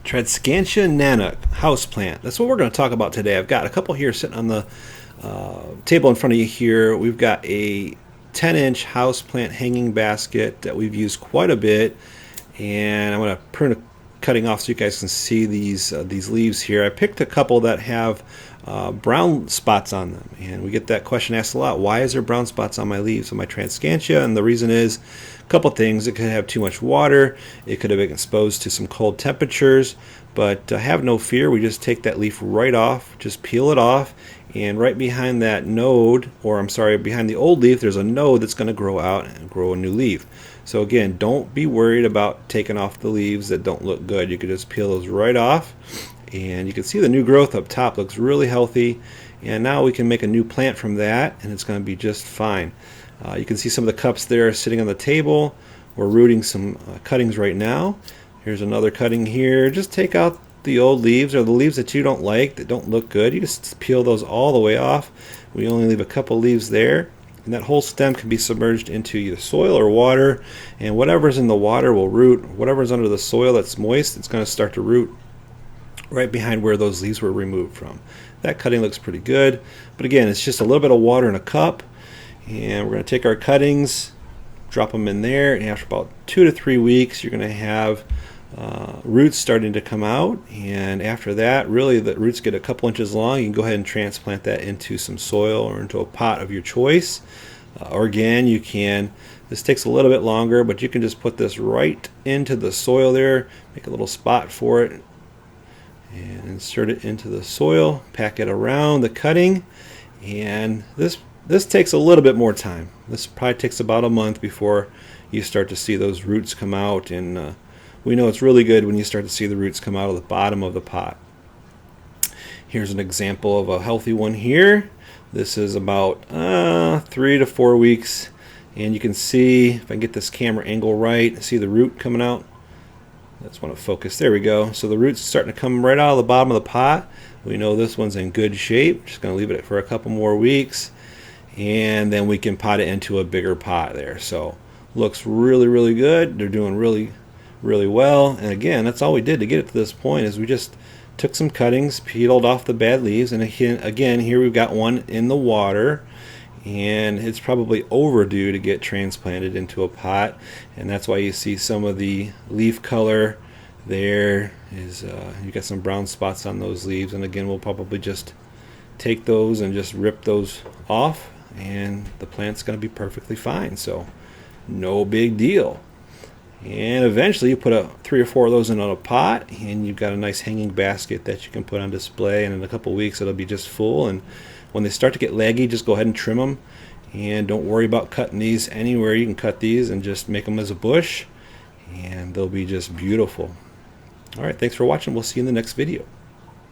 Tradescantia houseplant. That's what we're going to talk about today. I've got a couple here sitting on the table in front of you here. We've got a 10-inch houseplant hanging basket that we've used quite a bit, and I'm going to prune a cutting off so you guys can see these leaves here. I picked a couple that have brown spots on them, and we get that question asked a lot. Why is there brown spots on my leaves, on my Tradescantia? And the reason is a couple things. It could have too much water, it could have been exposed to some cold temperatures, but have no fear. We just take that leaf right off, just peel it off, and right behind that node, or I'm sorry, behind the old leaf, there's a node that's going to grow out and grow a new leaf. So again, don't be worried about taking off the leaves that don't look good. You can just peel those right off, and you can see the new growth up top looks really healthy, and now we can make a new plant from that, and it's going to be just fine. You can see some of the cups there sitting on the table. We're rooting some cuttings right now. Here's another cutting here. Just take out the old leaves, or the leaves that you don't like, that don't look good. You just peel those all the way off. We only leave a couple leaves there, and that whole stem can be submerged into either soil or water, and whatever's in the water will root. Whatever's under the soil that's moist, it's going to start to root right behind where those leaves were removed from. That cutting looks pretty good, but again, it's just a little bit of water in a cup, and we're going to take our cuttings, drop them in there, and after about 2 to 3 weeks you're going to have roots starting to come out, and after that, really, the roots get a couple inches long. You can go ahead and transplant that into some soil or into a pot of your choice, or again, you can, this takes a little bit longer, but you can just put this right into the soil there, make a little spot for it, and insert it into the soil, pack it around the cutting, and this takes a little bit more time. This probably takes about a month before you start to see those roots come out, and we know it's really good when you start to see the roots come out of the bottom of the pot. Here's an example of a healthy one here. This is about 3 to 4 weeks, and you can see, if I can get this camera angle right, see the root coming out. I just want to focus. There we go. So the root's starting to come right out of the bottom of the pot. We know this one's in good shape. Just going to leave it for a couple more weeks, and then we can pot it into a bigger pot there. So looks really, really good. They're doing really well, and again, that's all we did to get it to this point, is we just took some cuttings, peeled off the bad leaves, and again, here we've got one in the water, and it's probably overdue to get transplanted into a pot, and that's why you see some of the leaf color there is you got some brown spots on those leaves, and again, we'll probably just take those and just rip those off, and the plant's going to be perfectly fine. So no big deal. And eventually you put 3 or 4 of those in a pot, and you've got a nice hanging basket that you can put on display, and in a couple weeks it'll be just full. And when they start to get leggy, just go ahead and trim them, and don't worry about cutting these anywhere. You can cut these and just make them as a bush, and they'll be just beautiful. Alright, thanks for watching. We'll see you in the next video.